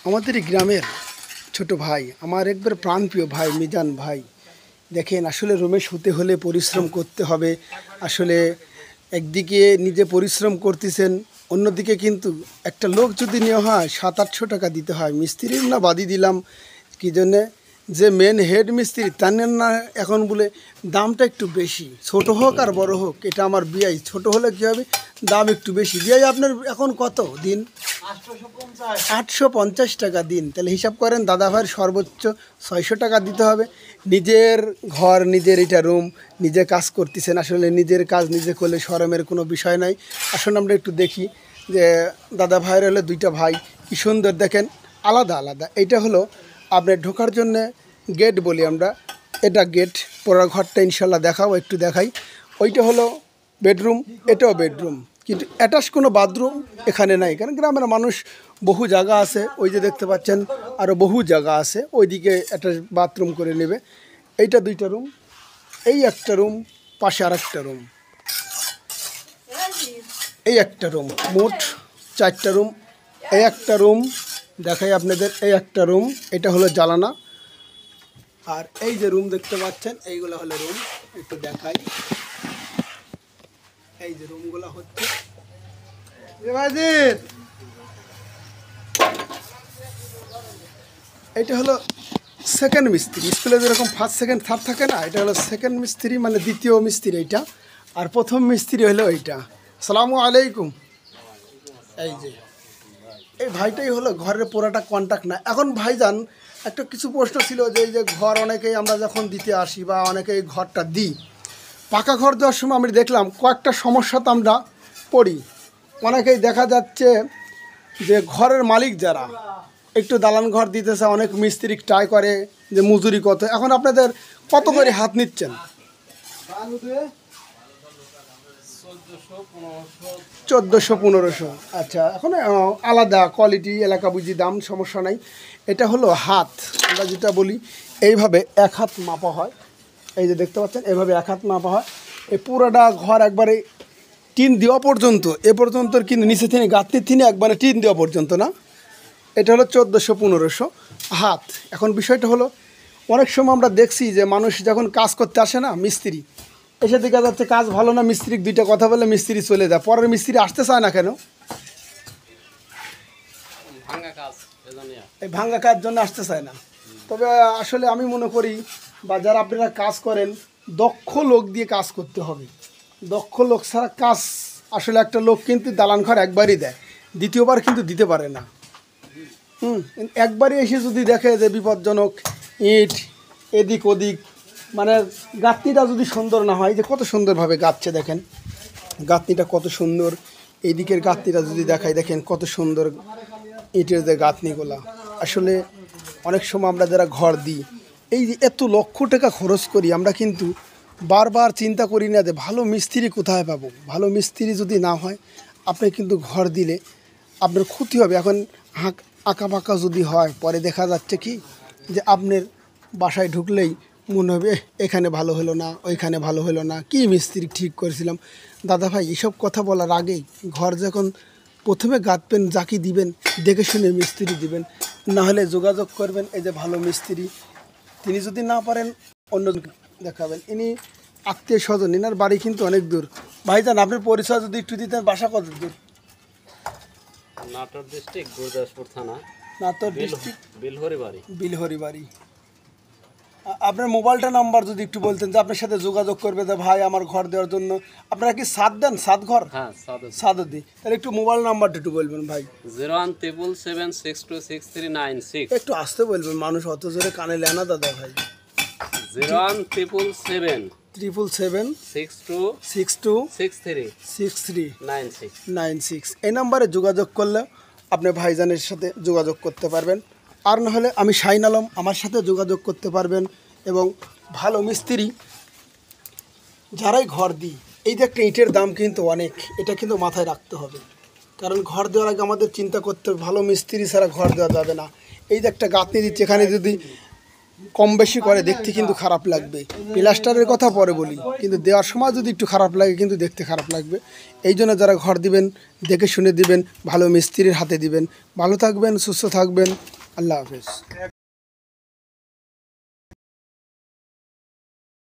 আমাদের এই গ্রামের ছোট ভাই, আমার একবার প্রাণপ্রিয় ভাই মিজান ভাই, দেখেন আসলে রুমে শুতে হলে পরিশ্রম করতে হবে। আসলে একদিকে নিজে পরিশ্রম করতেছেন, অন্যদিকে কিন্তু একটা লোক যদি নেওয়া হয় 700-800 টাকা দিতে হয়। মিস্ত্রির না বাদি দিলাম কি জন্যে, যে মেন হেড মিস্ত্রি তার না এখন বলে দামটা একটু বেশি, ছোট হোক আর বড় হোক, এটা আমার বিয়াই, ছোট হলে কী হবে দাম একটু বেশি। বিয়াই আপনার এখন কত দিন? 850 টাকা দিন। তাহলে হিসাব করেন দাদা ভাইয়ের সর্বোচ্চ 600 টাকা দিতে হবে। নিজের ঘর, নিজের এটা রুম, নিজে কাজ করতেছেন। আসলে নিজের কাজ নিজে করলে শরমের কোনো বিষয় নাই। আসলে আমরা একটু দেখি যে দাদা ভাইয়ের হলো দুইটা ভাই, কী সুন্দর দেখেন, আলাদা আলাদা। এইটা হলো আপনার ঢোকার জন্য গেট বলি আমরা, এটা গেট। পড়ার ঘরটা ইনশাল্লাহ দেখাও, একটু দেখাই। ওইটা হলো বেডরুম, এটাও বেডরুম, কিন্তু অ্যাটাচ কোনো বাথরুম এখানে নাই, কারণ গ্রামের মানুষ বহু জায়গা আছে, ওই যে দেখতে পাচ্ছেন আরও বহু জায়গা আছে, ওইদিকে অ্যাটাচ বাথরুম করে নেবে। এইটা দুইটা রুম, এই একটা রুম, পাশে আর একটা রুম, এই একটা রুম, মোট 4টা রুম। এই একটা রুম দেখাই আপনাদের, এই একটা রুম, এটা হলো জ্বালানা। আর এই যে রুম দেখতে পাচ্ছেন, এইগুলো হলো রুম, একটু দেখাই। এই যে রুমগুলো হচ্ছে এটা হলো সেকেন্ড মিস্ত্রি। স্কুলে যেরকম ফার্স্ট সেকেন্ড থার্ড থাকে না, এটা হলো সেকেন্ড মিস্ত্রি, মানে দ্বিতীয় মিস্ত্রি এইটা। আর প্রথম মিস্ত্রি হলো এইটা। আসসালামু আলাইকুম। এই যে এই ভাইটাই হলো ঘরের পুরাটা কন্ট্যাক্ট না। এখন ভাইজান একটা কিছু প্রশ্ন ছিল যে এই যে ঘর অনেকেই আমরা যখন দিতে আসি বা অনেকেই ঘরটা দিই, পাকা ঘর দেওয়ার সময় আমি দেখলাম কয়েকটা সমস্যাতে আমরা পড়ি। অনেকেই দেখা যাচ্ছে যে ঘরের মালিক যারা একটু দালান ঘর দিতেছে, অনেক মিস্ত্রি ট্রাই করে যে মজুরি কত। এখন আপনাদের কত করে হাত নিচ্ছেন? 1400-1500। আচ্ছা, এখন আলাদা কোয়ালিটি এলাকা বুঝি দাম, সমস্যা নাই। এটা হলো হাত, আমরা যেটা বলি এইভাবে 1 হাত মাপা হয়। এই যে দেখতে পাচ্ছেন এইভাবে 1 হাত মাপা হয়। এই পুরোটা ঘর একবারে টিন দেওয়া পর্যন্ত, এ পর্যন্ত কিন্তু নিচে থেকে গাঁথনির থেকে একবারে টিন দেওয়া পর্যন্ত না। এটা হলো 1400-1500 হাত। এখন বিষয়টা হলো অনেক সময় আমরা দেখছি যে মানুষ যখন কাজ করতে আসে না, মিস্ত্রি এসে দেখা যাচ্ছে কাজ ভালো না, মিস্ত্রি দুইটা কথা বলে মিস্ত্রি চলে যায়, পরের মিস্ত্রি আসতে চায় না কেন? এই ভাঙ্গা কাজ জন্য আসতে চায় না। তবে আসলে আমি মনে করি, বা যারা আপনারা কাজ করেন, দক্ষ লোক দিয়ে কাজ করতে হবে। দক্ষ লোক ছাড়া কাজ, আসলে একটা লোক কিন্তু দালান ঘর একবারই দেয়, দ্বিতীয়বার কিন্তু দিতে পারে না। একবারই এসে যদি দেখে যে বিপজ্জনক ইট এদিক ওদিক, মানে গাঁথনিটা যদি সুন্দর না হয়, যে কত সুন্দরভাবে গাঁথছে দেখেন, গাঁথনিটা কত সুন্দর। এই দিকের গাঁথনিটা যদি দেখাই, দেখেন কত সুন্দর ইটের যে গাঁথনিগুলা। আসলে অনেক সময় আমরা যারা ঘর দিই, এই যে এত লক্ষ টাকা খরচ করি, আমরা কিন্তু বারবার চিন্তা করি না যে ভালো মিস্ত্রি কোথায় পাবো। ভালো মিস্ত্রি যদি না হয়, আপনি কিন্তু ঘর দিলে আপনার ক্ষতি হবে। এখন আঁকা বাঁকা যদি হয়, পরে দেখা যাচ্ছে কি যে আপনার বাসায় ঢুকলেই মনে হবে এখানে ভালো হলো না, ওইখানে ভালো হলো না, কি মিস্ত্রি ঠিক করেছিলাম। দাদা ভাই, এসব কথা বলার আগেই ঘর যখন প্রথমে গাঁথবেন, যাকে দিবেন দেখে শুনে মিস্ত্রি দিবেন, না হলে যোগাযোগ করবেন এই যে ভালো মিস্ত্রি। তিনি যদি না পারেন অন্য দেখাবেন। ইনি আত্মীয় স্বজন, এনার বাড়ি কিন্তু অনেক দূর। ভাইজান, আপনার পরিচয় যদি একটু দিতেন, বাসা কত দূর? নাটোর ডিস্ট্রিক্ট, গুরদাসপুর থানা, নাটোর ডিস্ট্রিক্ট, বিলহরিবাড়ি। বিলহরিবাড়ি। আপনার মোবাইলটা নাম্বার যদি একটু বলতেন, যে আপনার সাথে যোগাযোগ করবে যে ভাই আমার ঘর দেওয়ার জন্য। আপনারা কি সাদ দেন? সাদ ঘর? হ্যাঁ, সাদ দিই। তাহলে একটু মোবাইল নাম্বারটা একটু বলবেন ভাই। 01777626396। একটু আসতে বলবেন, মানুষ অত জোরে কানে লেয় না দাদা ভাই। 0177762626396। এই নাম্বারে যোগাযোগ করলে আপনি ভাইজানের সাথে যোগাযোগ করতে পারবেন। আর না হলে আমি শাহিন আলম, আমার সাথে যোগাযোগ করতে পারবেন। এবং ভালো মিস্ত্রি যারাই ঘর দিই, এই যে একটা ইটের দাম কিন্তু অনেক, এটা কিন্তু মাথায় রাখতে হবে। কারণ ঘর দেওয়ার আগে আমাদের চিন্তা করতে হবে, ভালো মিস্ত্রি ছাড়া ঘর দেওয়া যাবে না। এই যে একটা গাঁথনি দিচ্ছে, এখানে যদি কম বেশি করে দেখতে কিন্তু খারাপ লাগবে। প্লাস্টারের কথা পরে বলি, কিন্তু দেওয়ার সময় যদি একটু খারাপ লাগে কিন্তু দেখতে খারাপ লাগবে। এই জন্য যারা ঘর দিবেন দেখে শুনে দিবেন, ভালো মিস্ত্রির হাতে দিবেন। ভালো থাকবেন, সুস্থ থাকবেন, আল্লাহ হাফেজ।